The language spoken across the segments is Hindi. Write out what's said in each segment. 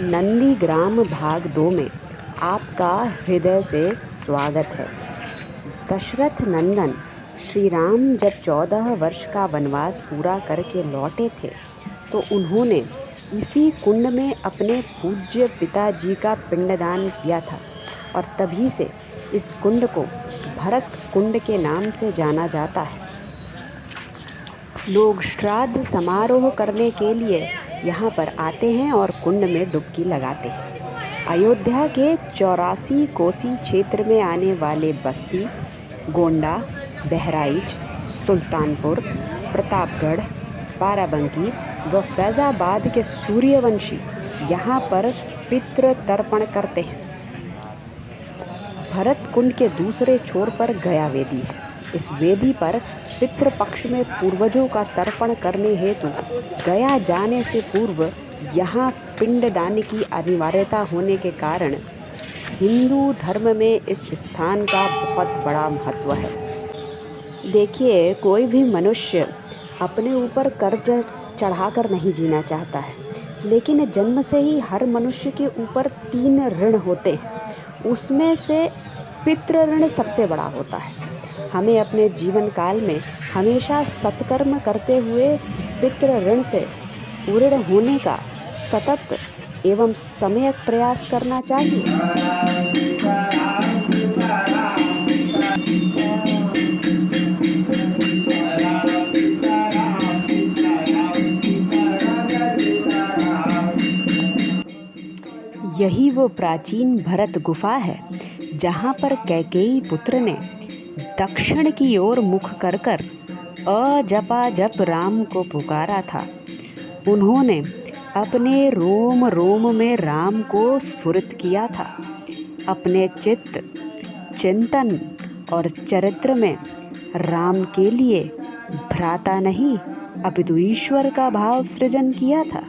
नंदीग्राम भाग 2 में आपका हृदय से स्वागत है। दशरथ नंदन श्री राम जब 14 वर्ष का वनवास पूरा करके लौटे थे तो उन्होंने इसी कुंड में अपने पूज्य पिताजी का पिंडदान किया था और तभी से इस कुंड को भरत कुंड के नाम से जाना जाता है। लोग श्राद्ध समारोह करने के लिए यहाँ पर आते हैं और कुंड में डुबकी लगाते हैं। अयोध्या के 84 कोसी क्षेत्र में आने वाले बस्ती, गोंडा, बहराइच, सुल्तानपुर, प्रतापगढ़, बाराबंकी व फैज़ाबाद के सूर्यवंशी यहाँ पर पितृ तर्पण करते हैं। भरत कुंड के दूसरे छोर पर गया वेदी है। इस वेदी पर पितृपक्ष में पूर्वजों का तर्पण करने हेतु गया जाने से पूर्व यहाँ पिंडदान की अनिवार्यता होने के कारण हिंदू धर्म में इस स्थान का बहुत बड़ा महत्व है। देखिए, कोई भी मनुष्य अपने ऊपर कर्ज चढ़ाकर नहीं जीना चाहता है, लेकिन जन्म से ही हर मनुष्य के ऊपर 3 ऋण होते हैं। उसमें से पितृ ऋण सबसे बड़ा होता है। हमें अपने जीवन काल में हमेशा सत्कर्म करते हुए पितृ ऋण से पूर्ण होने का सतत एवं सम्यक प्रयास करना चाहिए। यही वो प्राचीन भरत गुफा है जहाँ पर कैकेयी पुत्र ने दक्षिण की ओर मुख कर अजपाजप राम को पुकारा था। उन्होंने अपने रोम रोम में राम को स्फुरित किया था। अपने चित्त, चिंतन और चरित्र में राम के लिए भ्राता नहीं अपितु ईश्वर का भाव सृजन किया था।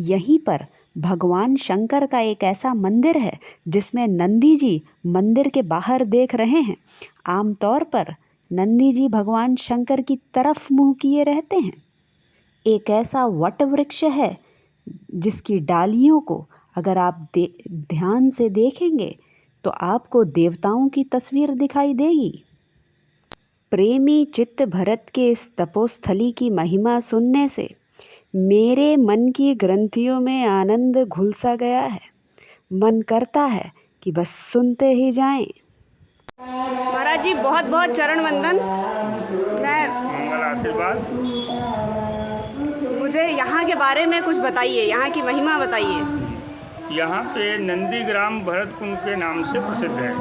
यहीं पर भगवान शंकर का एक ऐसा मंदिर है जिसमें नंदी जी मंदिर के बाहर देख रहे हैं। आमतौर पर नंदी जी भगवान शंकर की तरफ मुंह किए रहते हैं। एक ऐसा वट वृक्ष है जिसकी डालियों को अगर आप ध्यान से देखेंगे तो आपको देवताओं की तस्वीर दिखाई देगी। प्रेमी चित्त भरत के इस तपोस्थली की महिमा सुनने से मेरे मन की ग्रंथियों में आनंद घुल सा गया है। मन करता है कि बस सुनते ही जाएं। महाराज जी बहुत बहुत चरण वंदन। मंगल आशीर्वाद। मुझे यहाँ के बारे में कुछ बताइए, यहाँ की महिमा बताइए। यहाँ पे नंदीग्राम भरत कुंड के नाम से प्रसिद्ध है।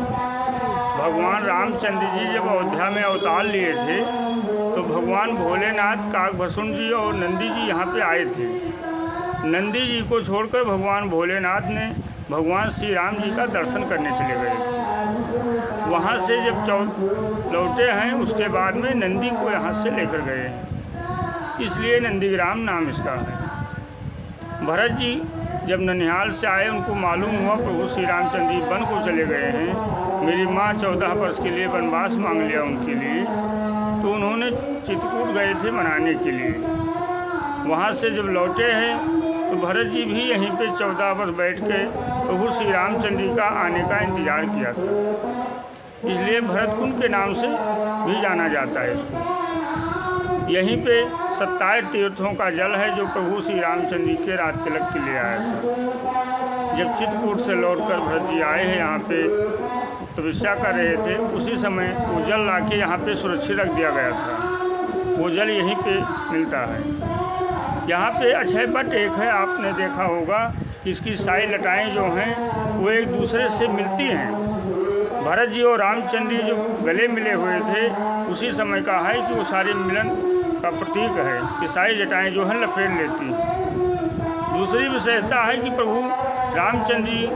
भगवान रामचंद्र जी जब अयोध्या में अवतार लिए थे तो भगवान भोलेनाथ, काकभसून जी और नंदी जी यहाँ पे आए थे। नंदी जी को छोड़कर भगवान भोलेनाथ ने भगवान श्री राम जी का दर्शन करने चले गए। वहाँ से जब लौटे हैं उसके बाद में नंदी को यहाँ से लेकर गए, इसलिए नंदीग्राम नाम इसका है। भरत जी जब ननिहाल से आए, उनको मालूम हुआ प्रभु श्री रामचंद्र जी वन को चले गए हैं, मेरी माँ 14 वर्ष के लिए वनवास मांग लिया उनके लिए, तो उन्होंने चित्रकूट गए थे मनाने के लिए। वहाँ से जब लौटे हैं तो भरत जी भी यहीं पे 14 वर्ष बैठ के प्रभु श्री रामचंद्र जी का आने का इंतज़ार किया था, इसलिए भरत कुंड के नाम से भी जाना जाता है इसको। यहीं पे 27 तीर्थों का जल है जो प्रभु श्री रामचंद्र जी के रात तिलक के लिए आया था। जब चित्रकूट से लौटकर भरत जी आए हैं यहाँ पे तपस्या कर रहे थे, उसी समय वो जल लाके यहाँ पे सुरक्षित रख दिया गया था। वो जल यहीं पे मिलता है। यहाँ पे अक्षय वट एक है, आपने देखा होगा, इसकी सारी लटाएँ जो हैं वो एक दूसरे से मिलती हैं। भरत जी और रामचंद्र जी जो गले मिले हुए थे उसी समय का है कि वो सारे मिलन का प्रतीक है कि सारी जटाएँ जो हैं लपेट लेती हैं। दूसरी विशेषता है कि प्रभु रामचंद्र जी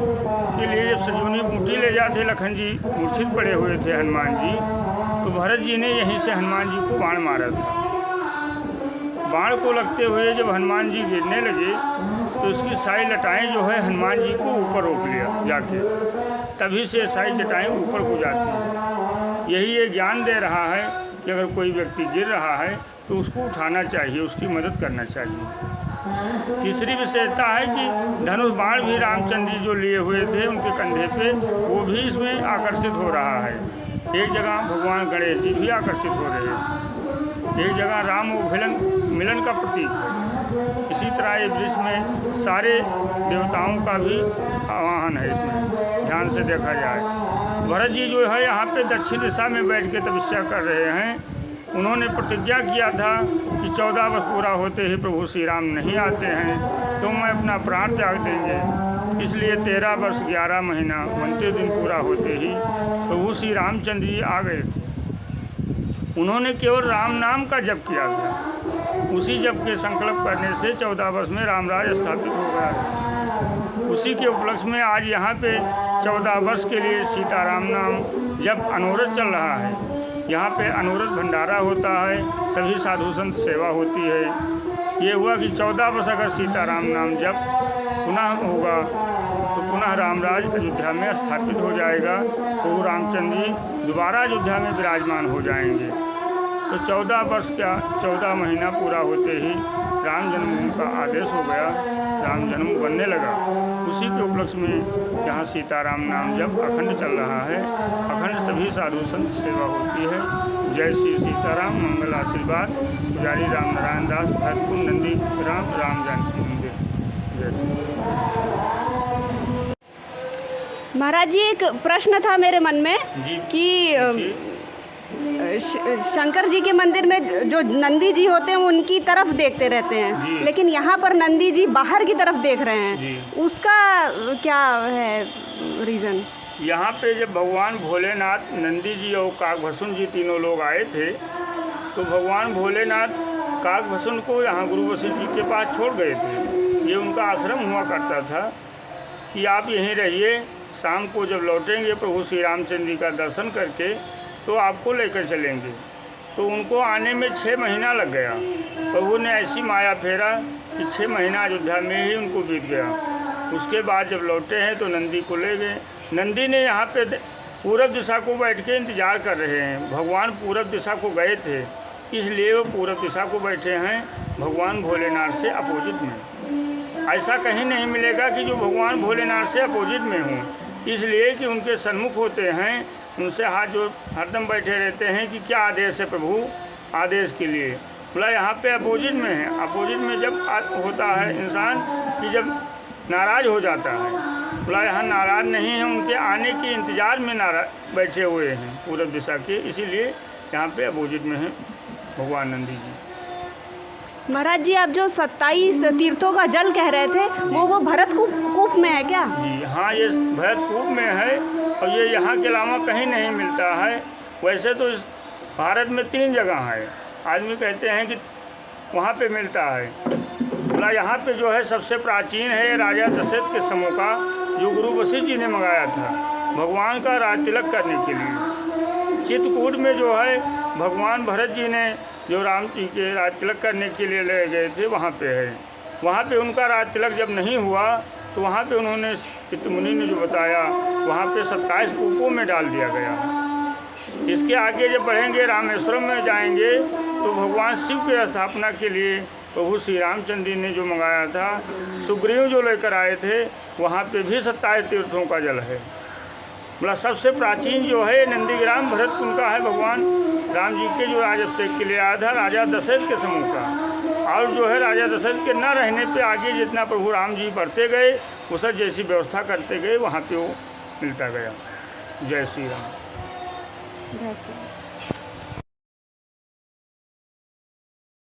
के लिए जब संजीवनी बूटी ले जाते लखन जी मूर्छित पड़े हुए थे हनुमान जी, तो भरत जी ने यहीं से हनुमान जी को बाण मारा था। बाण को लगते हुए जब हनुमान जी गिरने लगे तो इसकी सारी लटाएँ जो है हनुमान जी को ऊपर रोक लिया जाके, तभी से सारी जटाएँ ऊपर को जाती हैं। यही ये ज्ञान दे रहा है कि अगर कोई व्यक्ति गिर रहा है तो उसको उठाना चाहिए, उसकी मदद करना चाहिए। तीसरी विशेषता है कि धनुष बाण भी रामचंद्र जी जो लिए हुए थे उनके कंधे पे, वो भी इसमें आकर्षित हो रहा है। एक जगह भगवान गणेश जी भी आकर्षित हो रहे हैं, एक जगह राम और मिलन का प्रतीक है। इसी तरह ये वृक्ष में सारे देवताओं का भी आवाहन है, इसमें ध्यान से देखा जाए। भरत जी जो है यहाँ पे दक्षिण दिशा में बैठ के तपस्या कर रहे हैं। उन्होंने प्रतिज्ञा किया था कि 14 वर्ष पूरा होते ही प्रभु श्री राम नहीं आते हैं तो मैं अपना प्राण त्याग देंगे। इसलिए 13 वर्ष 11 महीना 29 दिन पूरा होते ही प्रभु श्री रामचंद्र जी आ गए थे। उन्होंने केवल राम नाम का जप किया था। उसी जप के संकल्प करने से 14 वर्ष में रामराज स्थापित हो गया। उसी के उपलक्ष्य में आज यहाँ पे 14 वर्ष के लिए सीताराम नाम जप अनवरत चल रहा है। यहाँ पे अनवरत भंडारा होता है, सभी साधु संत सेवा होती है। ये हुआ कि 14 वर्ष अगर सीताराम नाम जप पुनः होगा तो पुनः रामराज अयोध्या में स्थापित हो जाएगा, तो रामचंद्र जी दोबारा अयोध्या में विराजमान हो जाएंगे। तो 14 वर्ष का 14 महीना पूरा होते ही राम जन्मभूमि का आदेश हो गया, राम जन्म बनने लगा। उसी के उपलक्ष्य में यहाँ सीताराम नाम जब अखंड चल रहा है, अखंड सभी साधु संत सेवा होती है। जय श्री सीताराम, मंगल आशीर्वाद। पुजारी राम नारायण दास, भरतपुर, नंदी ग्राम, राम जानकी मंदिर। जय। महाराज जी, एक प्रश्न था मेरे मन में जी कि शंकर जी के मंदिर में जो नंदी जी होते हैं वो उनकी तरफ देखते रहते हैं, लेकिन यहाँ पर नंदी जी बाहर की तरफ देख रहे हैं, उसका क्या है रीज़न? यहाँ पे जब भगवान भोलेनाथ, नंदी जी और काकभसून जी तीनों लोग आए थे तो भगवान भोलेनाथ काकभसून को यहाँ गुरु वशिष्ठ जी के पास छोड़ गए थे। ये उनका आश्रम हुआ करता था कि आप यहीं रहिए, शाम को जब लौटेंगे प्रभु श्री रामचंद्र जी का दर्शन करके तो आपको लेकर चलेंगे। तो उनको आने में 6 महीना लग गया। प्रभु ने ऐसी माया फेरा कि 6 महीना अयोध्या में ही उनको बीत गया। उसके बाद जब लौटे हैं तो नंदी को ले गए। नंदी ने यहाँ पे पूरब दिशा को बैठ के इंतज़ार कर रहे हैं। भगवान पूरब दिशा को गए थे, इसलिए वो पूरब दिशा को बैठे हैं भगवान भोलेनाथ से अपोजिट में। ऐसा कहीं नहीं मिलेगा कि जो भगवान भोलेनाथ से अपोजिट में हों, इसलिए कि उनके सन्मुख होते हैं, उनसे हाथ जो हरदम बैठे रहते हैं कि क्या आदेश है प्रभु, आदेश के लिए। बोला यहाँ पे अपोजिट में है। अपोजिट में जब होता है इंसान कि जब नाराज़ हो जाता है, बोला यहाँ नाराज़ नहीं है, उनके आने के इंतज़ार में बैठे हुए हैं पूरब दिशा के, इसीलिए यहाँ पे अपोजिट में है भगवान नंदी जी। महाराज जी, आप जो 27 तीर्थों का जल कह रहे थे वो भरत कूप में है क्या? जी हाँ, ये भरत कूप में है और ये यहाँ के अलावा कहीं नहीं मिलता है। वैसे तो भारत में 3 जगह है, आदमी कहते हैं कि वहाँ पे मिलता है। बोला यहाँ पे जो है सबसे प्राचीन है राजा दशरथ के समय का, जो गुरु वशिष्ठ जी ने मंगाया था भगवान का राज तिलक करने के लिए। चित्रकूट में जो है भगवान भरत जी ने जो राम जी के राज तिलक करने के लिए ले गए थे, वहाँ पे है। वहाँ पे उनका राज तिलक जब नहीं हुआ तो वहाँ पे उन्होंने चित्रमुनि ने जो बताया, वहाँ पे 27 कूपों में डाल दिया गया। इसके आगे जब बढ़ेंगे रामेश्वरम में जाएंगे तो भगवान शिव की स्थापना के लिए प्रभु श्री रामचंद्र जी ने जो मंगाया था, सुग्रीव जो लेकर आए थे, वहाँ पे भी 27 तीर्थों का जल है। मतलब सबसे प्राचीन जो है नंदीग्राम भरतकुंड का है, भगवान राम जी के जो राजाभिषेक के लिए आया था राजा दशरथ के समूह का। और जो है राजा दशरथ के न रहने पे आगे जितना प्रभु राम जी बढ़ते गए, वो सब जैसी व्यवस्था करते गए, वहाँ पे वो मिलता गया। जय श्री राम। जय श्री राम।